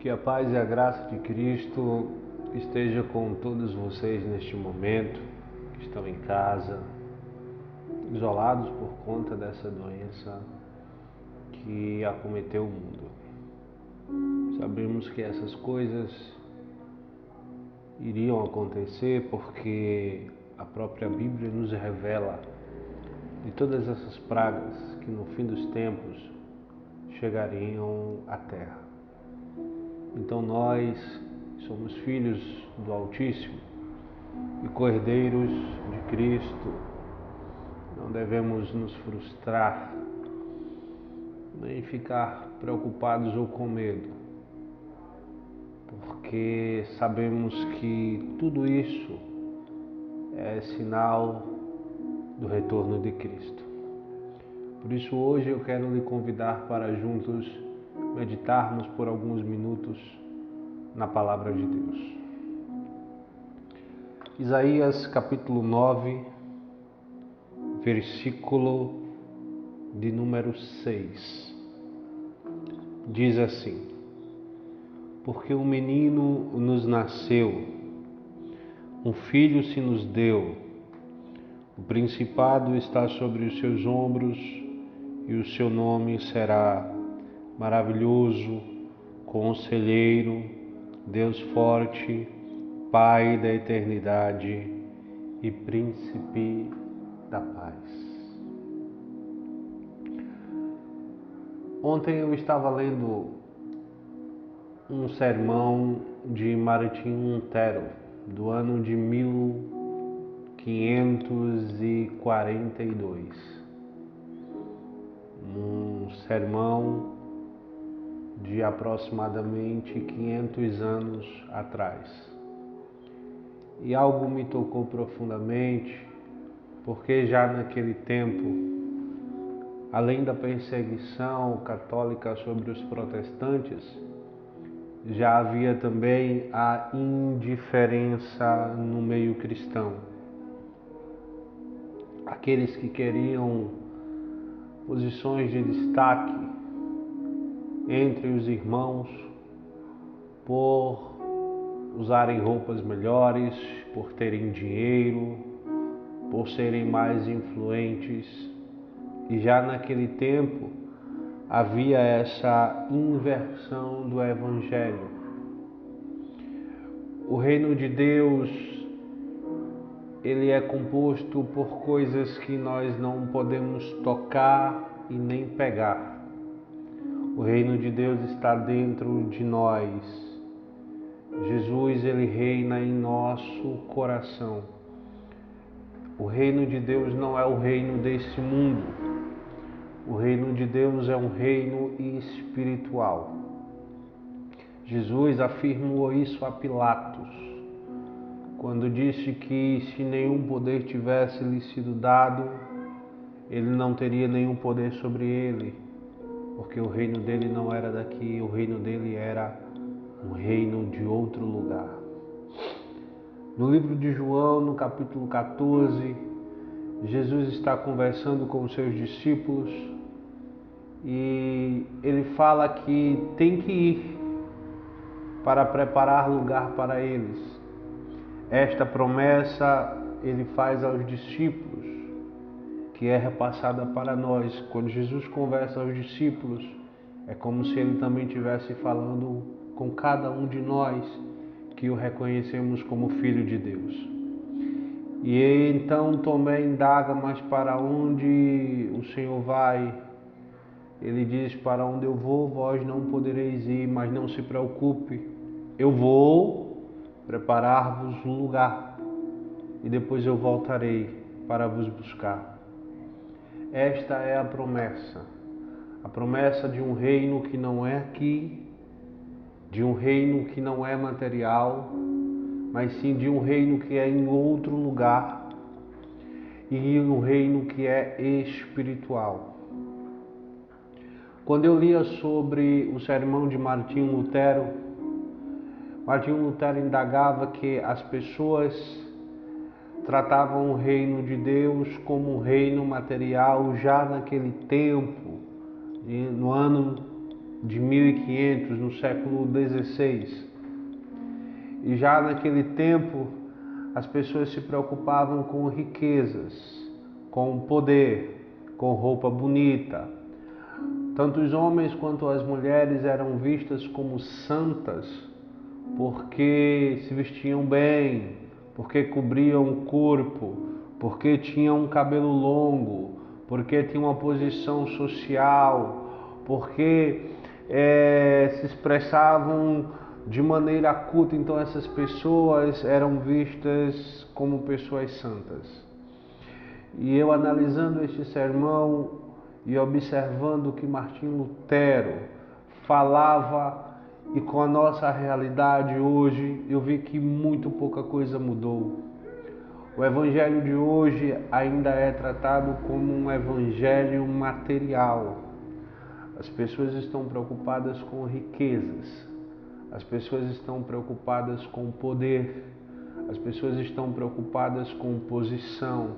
Que a paz e a graça de Cristo esteja com todos vocês neste momento, que estão em casa, isolados por conta dessa doença que acometeu o mundo. Sabemos que essas coisas iriam acontecer porque a própria Bíblia nos revela de todas essas pragas que no fim dos tempos chegariam à terra. Então nós somos filhos do Altíssimo e cordeiros de Cristo. Não devemos nos frustrar, nem ficar preocupados ou com medo, porque sabemos que tudo isso é sinal do retorno de Cristo. Por isso hoje eu quero lhe convidar para juntos meditarmos por alguns minutos na Palavra de Deus. Isaías capítulo 9, versículo de número 6. Diz assim: Porque um menino nos nasceu, um filho se nos deu, o principado está sobre os seus ombros e o seu nome será Maravilhoso, Conselheiro, Deus Forte, Pai da Eternidade e Príncipe da Paz. Ontem eu estava lendo um sermão de Martinho Lutero, do ano de 1542. Um sermão de aproximadamente 500 anos atrás. E algo me tocou profundamente, porque já naquele tempo, além da perseguição católica sobre os protestantes, já havia também a indiferença no meio cristão. Aqueles que queriam posições de destaque entre os irmãos por usarem roupas melhores, por terem dinheiro, por serem mais influentes. E já naquele tempo havia essa inversão do Evangelho. O reino de Deus, ele é composto por coisas que nós não podemos tocar e nem pegar. O reino de Deus está dentro de nós. Jesus, ele reina em nosso coração. O reino de Deus não é o reino desse mundo. O reino de Deus é um reino espiritual. Jesus afirmou isso a Pilatos, quando disse que se nenhum poder tivesse lhe sido dado, ele não teria nenhum poder sobre ele, porque o reino dele não era daqui, o reino dele era um reino de outro lugar. No livro de João, no capítulo 14, Jesus está conversando com os seus discípulos e ele fala que tem que ir para preparar lugar para eles. Esta promessa ele faz aos discípulos, que é repassada para nós. Quando Jesus conversa aos discípulos, é como se ele também estivesse falando com cada um de nós que o reconhecemos como Filho de Deus. E então Tomé indaga, mas para onde o Senhor vai? Ele diz, para onde eu vou, vós não podereis ir, mas não se preocupe, eu vou preparar-vos um lugar e depois eu voltarei para vos buscar. Esta é a promessa de um reino que não é aqui, de um reino que não é material, mas sim de um reino que é em outro lugar e um reino que é espiritual. Quando eu lia sobre o sermão de Martinho Lutero indagava que as pessoas tratavam o reino de Deus como um reino material já naquele tempo, no ano de 1500, no século XVI. E já naquele tempo, as pessoas se preocupavam com riquezas, com poder, com roupa bonita. Tanto os homens quanto as mulheres eram vistas como santas porque se vestiam bem, porque cobriam o corpo, porque tinham um cabelo longo, porque tinham uma posição social, porque se expressavam de maneira culta. Então essas pessoas eram vistas como pessoas santas. E eu, analisando este sermão e observando que Martim Lutero falava, e com a nossa realidade hoje, eu vi que muito pouca coisa mudou. O evangelho de hoje ainda é tratado como um evangelho material. As pessoas estão preocupadas com riquezas, as pessoas estão preocupadas com poder, as pessoas estão preocupadas com posição,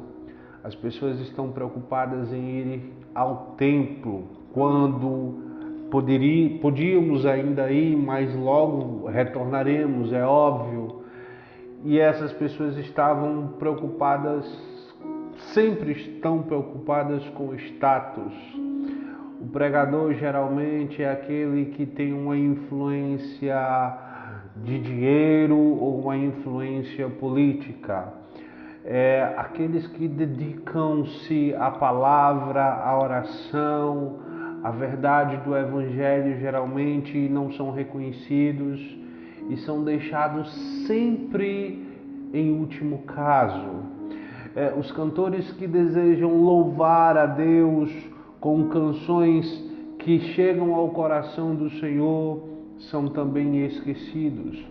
as pessoas estão preocupadas em ir ao templo quando podíamos ainda ir, mas logo retornaremos, é óbvio. E essas pessoas estavam preocupadas, sempre estão preocupadas com o status. O pregador geralmente é aquele que tem uma influência de dinheiro ou uma influência política. Aqueles que dedicam-se à palavra, à oração, à verdade do Evangelho, geralmente não são reconhecidos e são deixados sempre em último caso. Os cantores que desejam louvar a Deus com canções que chegam ao coração do Senhor são também esquecidos.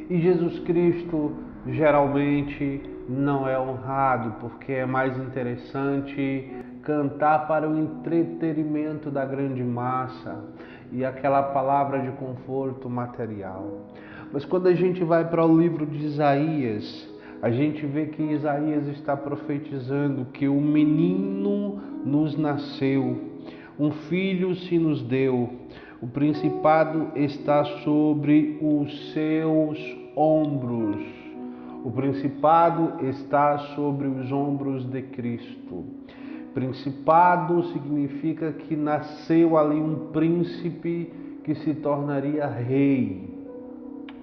E Jesus Cristo geralmente não é honrado, porque é mais interessante cantar para o entretenimento da grande massa e aquela palavra de conforto material. Mas quando a gente vai para o livro de Isaías, a gente vê que Isaías está profetizando que o menino nos nasceu, um filho se nos deu, o principado está sobre os seus ombros. O principado está sobre os ombros de Cristo. Principado significa que nasceu ali um príncipe que se tornaria rei.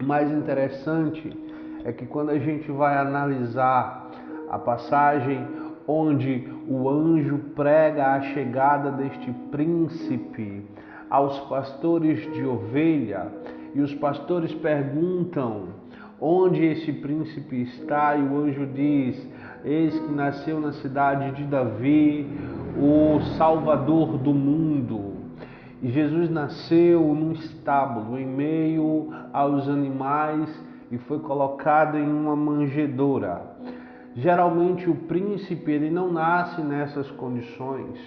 O mais interessante é que quando a gente vai analisar a passagem onde o anjo prega a chegada deste príncipe aos pastores de ovelha, e os pastores perguntam onde esse príncipe está, e o anjo diz: eis que nasceu na cidade de Davi o Salvador do mundo. E Jesus nasceu num estábulo, em meio aos animais, e foi colocado em uma manjedoura. Geralmente o príncipe ele não nasce nessas condições.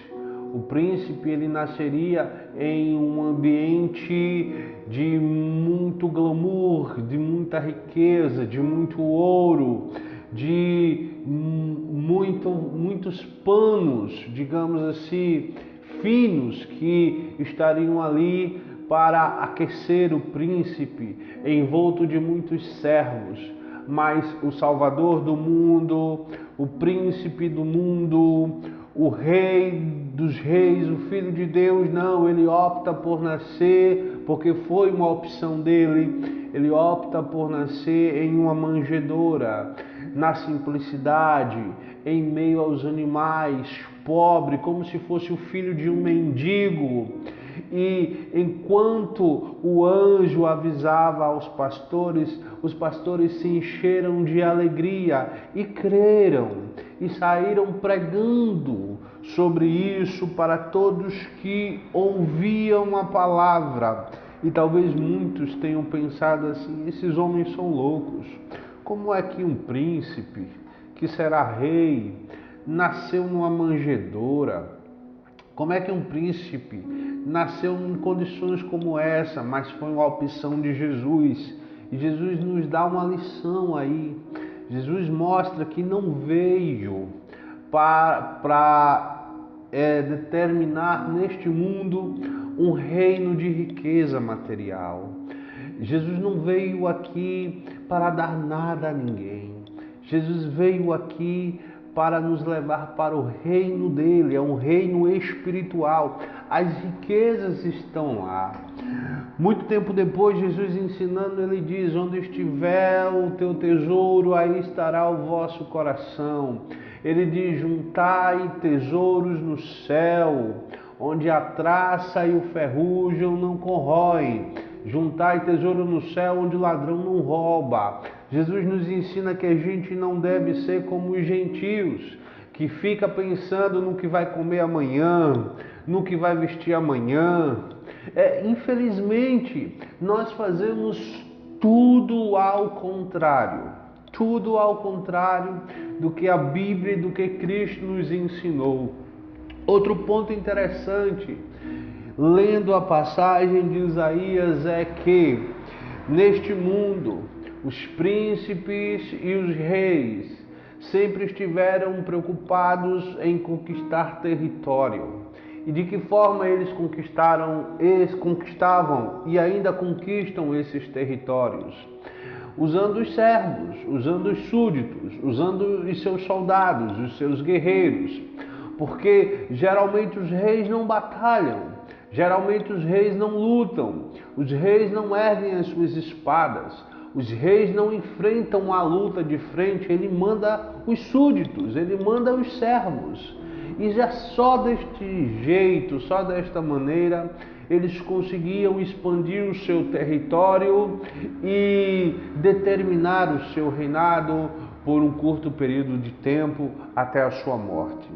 O príncipe ele nasceria em um ambiente de muito glamour, de muita riqueza, de muito ouro, de muitos panos, digamos assim, finos, que estariam ali para aquecer o príncipe, envolto de muitos servos. Mas o Salvador do mundo, o príncipe do mundo, o rei dos reis, o Filho de Deus, não, ele opta por nascer, porque foi uma opção dele, ele opta por nascer em uma manjedoura, na simplicidade, em meio aos animais, pobre, como se fosse o filho de um mendigo. E enquanto o anjo avisava aos pastores, os pastores se encheram de alegria e creram e saíram pregando sobre isso para todos que ouviam a palavra. E talvez muitos tenham pensado assim: esses homens são loucos. Como é que um príncipe que será rei nasceu numa manjedoura? Como é que um príncipe nasceu em condições como essa? Mas foi uma opção de Jesus. E Jesus nos dá uma lição aí. Jesus mostra que não veio para determinar neste mundo um reino de riqueza material. Jesus não veio aqui para dar nada a ninguém. Jesus veio aqui para nos levar para o reino dele, é um reino espiritual. As riquezas estão lá. Muito tempo depois, Jesus ensinando, ele diz: onde estiver o teu tesouro, aí estará o vosso coração. Ele diz: juntai tesouros no céu, onde a traça e o ferrugem não corroem. Juntai tesouro no céu, onde o ladrão não rouba. Jesus nos ensina que a gente não deve ser como os gentios, que fica pensando no que vai comer amanhã, no que vai vestir amanhã. Infelizmente, nós fazemos tudo ao contrário do que a Bíblia e do que Cristo nos ensinou. Outro ponto interessante, lendo a passagem de Isaías, é que neste mundo os príncipes e os reis sempre estiveram preocupados em conquistar território. E de que forma eles conquistavam e ainda conquistam esses territórios? Usando os servos, usando os súditos, usando os seus soldados, os seus guerreiros. Porque geralmente os reis não batalham, geralmente os reis não lutam, os reis não erguem as suas espadas, os reis não enfrentam a luta de frente, ele manda os súditos, ele manda os servos. E já só deste jeito, só desta maneira, eles conseguiam expandir o seu território e determinar o seu reinado por um curto período de tempo até a sua morte.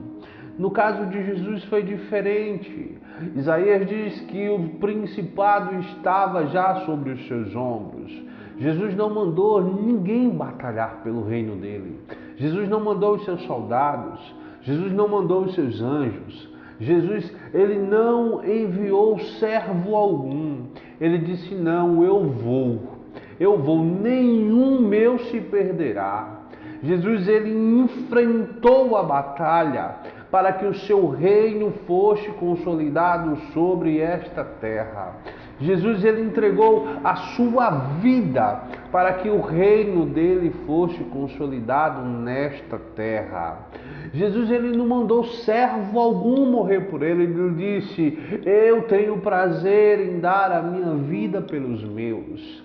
No caso de Jesus foi diferente. Isaías diz que o principado estava já sobre os seus ombros. Jesus não mandou ninguém batalhar pelo reino dele. Jesus não mandou os seus soldados. Jesus não mandou os seus anjos. Jesus, ele não enviou servo algum. Ele disse: não, eu vou, nenhum meu se perderá. Jesus, ele enfrentou a batalha para que o seu reino fosse consolidado sobre esta terra. Jesus, ele entregou a sua vida para que o reino dele fosse consolidado nesta terra. Jesus, ele não mandou servo algum morrer por ele. Ele disse: eu tenho prazer em dar a minha vida pelos meus.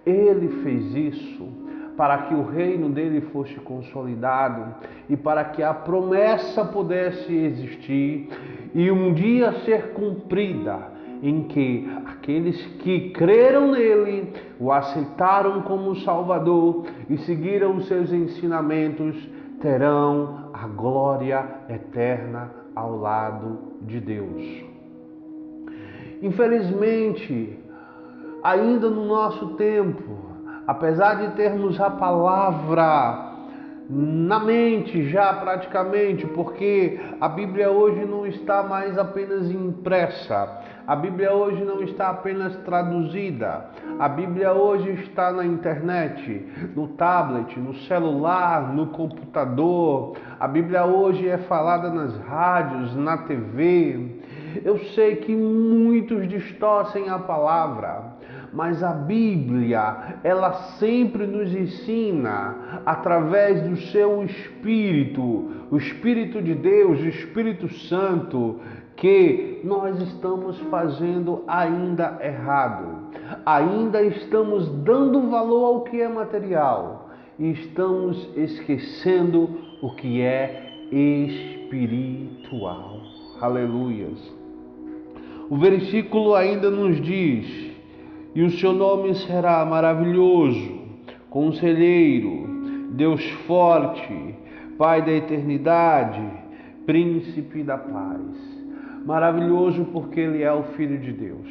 Ele fez isso para que o reino dele fosse consolidado e para que a promessa pudesse existir e um dia ser cumprida, em que aqueles que creram nele, o aceitaram como Salvador e seguiram os seus ensinamentos, terão a glória eterna ao lado de Deus. Infelizmente, ainda no nosso tempo, apesar de termos a palavra na mente já praticamente, porque a Bíblia hoje não está mais apenas impressa, a Bíblia hoje não está apenas traduzida, a Bíblia hoje está na internet, no tablet, no celular, no computador, a Bíblia hoje é falada nas rádios, na TV. Eu sei que muitos distorcem a palavra, mas a Bíblia, ela sempre nos ensina, através do seu Espírito, o Espírito de Deus, o Espírito Santo, que nós estamos fazendo ainda errado. Ainda estamos dando valor ao que é material e estamos esquecendo o que é espiritual. Aleluias. O versículo ainda nos diz: e o seu nome será maravilhoso, conselheiro, Deus forte, Pai da eternidade, príncipe da paz. Maravilhoso porque ele é o Filho de Deus.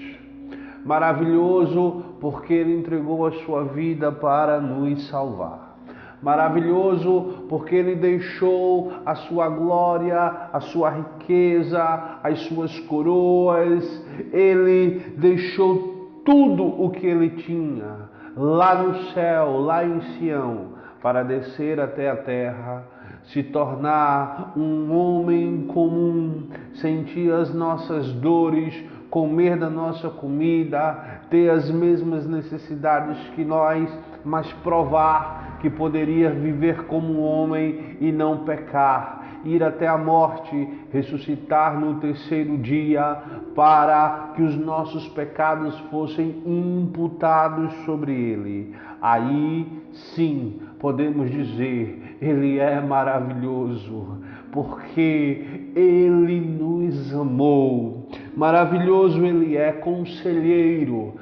Maravilhoso porque ele entregou a sua vida para nos salvar. Maravilhoso porque ele deixou a sua glória, a sua riqueza, as suas coroas. Ele deixou tudo o que ele tinha lá no céu, lá em Sião, para descer até a terra, se tornar um homem comum, sentir as nossas dores comer da nossa comida, ter as mesmas necessidades que nós, mas provar que poderia viver como um homem e não pecar, ir até a morte, ressuscitar no terceiro dia, para que os nossos pecados fossem imputados sobre ele. Aí sim podemos dizer, ele é maravilhoso, porque ele nos amou. Maravilhoso ele é, conselheiro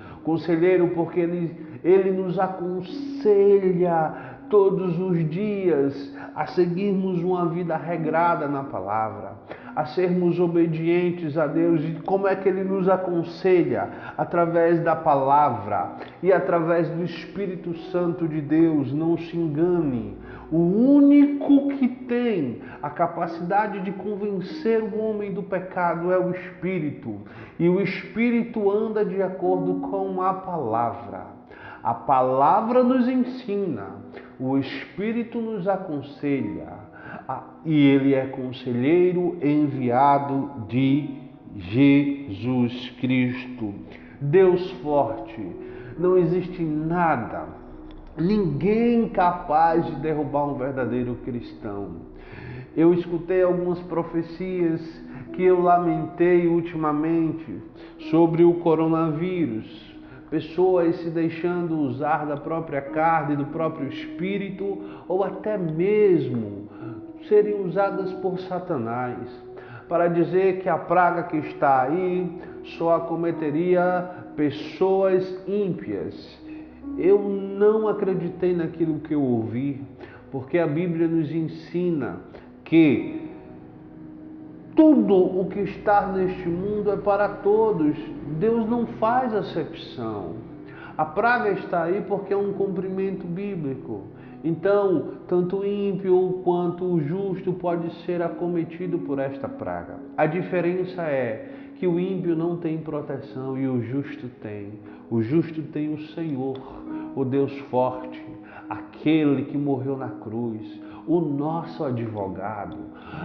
porque ele nos aconselha todos os dias a seguirmos uma vida regrada na palavra, a sermos obedientes a Deus. E como é que ele nos aconselha? Através da palavra e através do Espírito Santo de Deus. Não se engane, o único que tem a capacidade de convencer o homem do pecado é o Espírito, e o Espírito anda de acordo com a palavra. A palavra nos ensina, o Espírito nos aconselha, e ele é conselheiro enviado de Jesus Cristo. Deus forte. Não existe nada, ninguém capaz de derrubar um verdadeiro cristão. Eu escutei algumas profecias que eu lamentei ultimamente sobre o coronavírus. Pessoas se deixando usar da própria carne, do próprio espírito, ou até mesmo serem usadas por Satanás, para dizer que a praga que está aí só acometeria pessoas ímpias. Eu não acreditei naquilo que eu ouvi, porque a Bíblia nos ensina que tudo o que está neste mundo é para todos. Deus não faz acepção. A praga está aí porque é um cumprimento bíblico. Então, tanto o ímpio quanto o justo pode ser acometido por esta praga. A diferença é que o ímpio não tem proteção e o justo tem. O justo tem o Senhor, o Deus forte, aquele que morreu na cruz, o nosso advogado,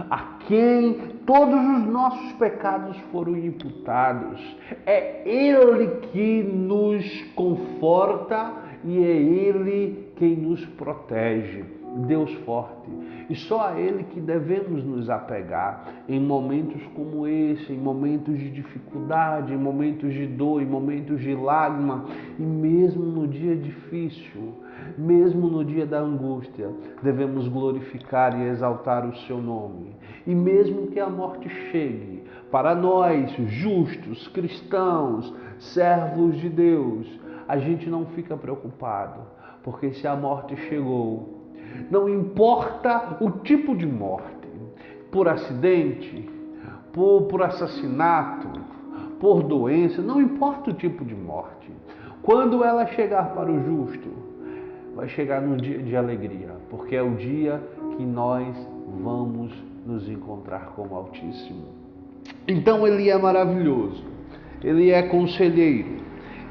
a quem todos os nossos pecados foram imputados. É Ele que nos conforta e é Ele quem nos protege. Deus forte. E só a Ele que devemos nos apegar em momentos como esse, em momentos de dificuldade, em momentos de dor, em momentos de lágrima, e mesmo no dia difícil, mesmo no dia da angústia, devemos glorificar e exaltar o seu nome. E mesmo que a morte chegue, para nós, justos, cristãos, servos de Deus, a gente não fica preocupado, porque se a morte chegou, não importa o tipo de morte, por acidente, por assassinato, por doença, não importa o tipo de morte. Quando ela chegar para o justo, vai chegar num dia de alegria, porque é o dia que nós vamos nos encontrar com o Altíssimo. Então ele é maravilhoso, ele é conselheiro,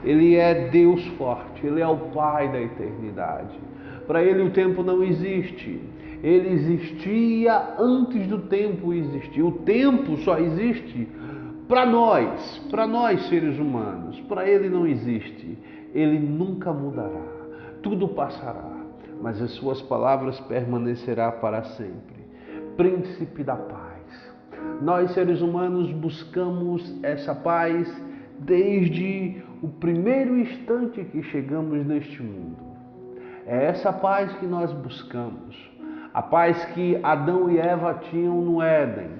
ele é Deus forte, ele é o Pai da eternidade. Para ele o tempo não existe. Ele existia antes do tempo existir. O tempo só existe para nós seres humanos. Para ele não existe. Ele nunca mudará. Tudo passará, mas as suas palavras permanecerá para sempre. Príncipe da paz. Nós seres humanos buscamos essa paz desde o primeiro instante que chegamos neste mundo. É essa paz que nós buscamos, a paz que Adão e Eva tinham no Éden,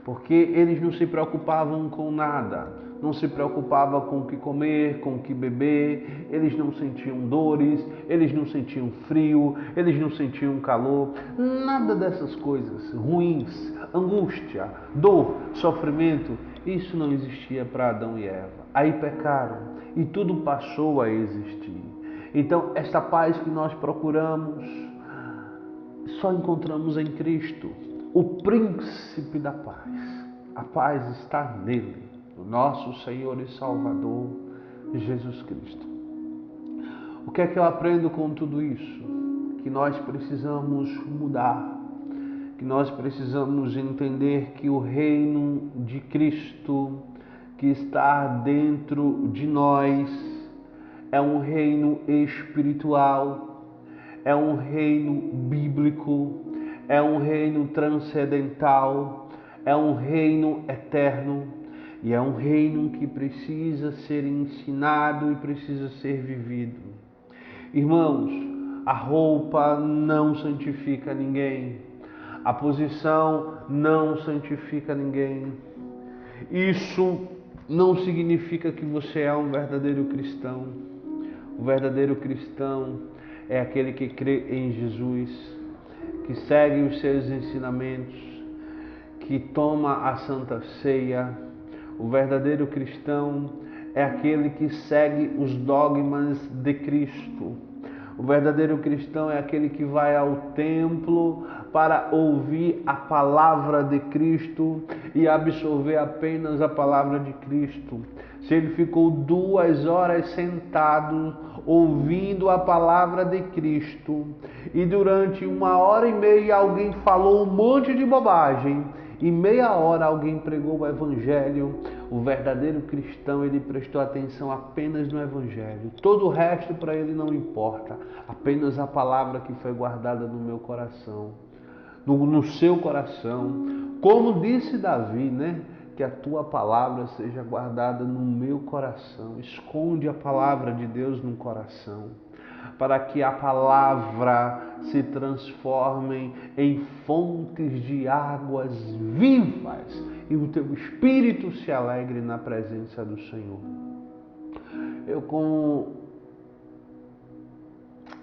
porque eles não se preocupavam com nada, não se preocupavam com o que comer, com o que beber, eles não sentiam dores, eles não sentiam frio, eles não sentiam calor, nada dessas coisas ruins, angústia, dor, sofrimento, isso não existia para Adão e Eva. Aí pecaram e tudo passou a existir. Então, esta paz que nós procuramos, só encontramos em Cristo, o príncipe da paz. A paz está nele, no nosso Senhor e Salvador, Jesus Cristo. O que é que eu aprendo com tudo isso? Que nós precisamos mudar, que nós precisamos entender que o reino de Cristo que está dentro de nós é um reino espiritual, é um reino bíblico, é um reino transcendental, é um reino eterno e é um reino que precisa ser ensinado e precisa ser vivido. Irmãos, a roupa não santifica ninguém, a posição não santifica ninguém. Isso não significa que você é um verdadeiro cristão. O verdadeiro cristão é aquele que crê em Jesus, que segue os seus ensinamentos, que toma a Santa Ceia. O verdadeiro cristão é aquele que segue os dogmas de Cristo. O verdadeiro cristão é aquele que vai ao templo para ouvir a palavra de Cristo e absorver apenas a palavra de Cristo. Se ele ficou 2 horas sentado ouvindo a palavra de Cristo e durante 1h30 alguém falou um monte de bobagem e meia hora alguém pregou o Evangelho, o verdadeiro cristão, ele prestou atenção apenas no Evangelho. Todo o resto para ele não importa, apenas a palavra que foi guardada no meu coração, no seu coração. Como disse Davi, né? Que a tua palavra seja guardada no meu coração. Esconde a palavra de Deus no coração, para que a palavra se transforme em fontes de águas vivas e o teu espírito se alegre na presença do Senhor.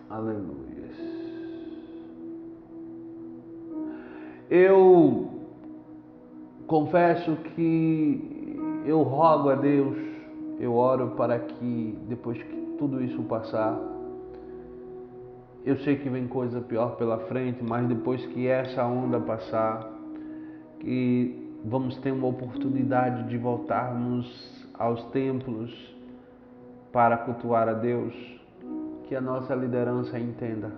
Aleluia. Eu confesso que eu rogo a Deus, eu oro para que depois que tudo isso passar, eu sei que vem coisa pior pela frente, mas depois que essa onda passar, que vamos ter uma oportunidade de voltarmos aos templos para cultuar a Deus, que a nossa liderança entenda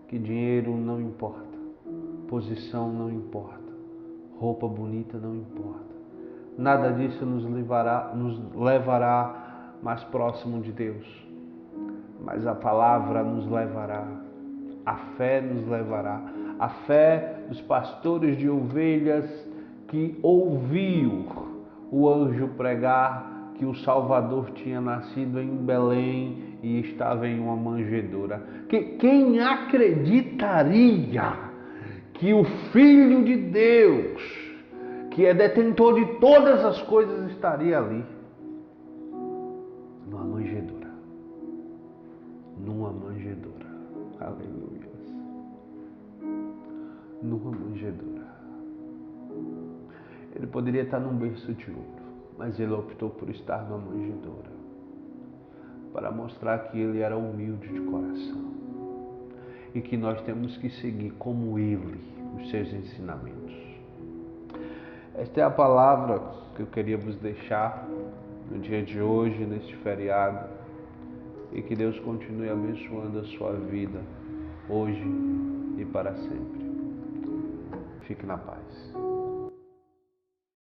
que dinheiro não importa, posição não importa, roupa bonita não importa. Nada disso nos levará mais próximo de Deus. Mas a palavra nos levará, a fé nos levará, a fé dos pastores de ovelhas que ouviu o anjo pregar que o Salvador tinha nascido em Belém e estava em uma manjedoura. Quem acreditaria que o Filho de Deus, que é detentor de todas as coisas, estaria ali? Numa manjedoura. Numa manjedoura. Aleluia. Numa manjedoura. Ele poderia estar num berço de ouro, mas ele optou por estar numa manjedoura, para mostrar que ele era humilde de coração e que nós temos que seguir como ele os seus ensinamentos. Esta é a palavra que eu queria vos deixar no dia de hoje, neste feriado, e que Deus continue abençoando a sua vida hoje e para sempre. Fique na paz.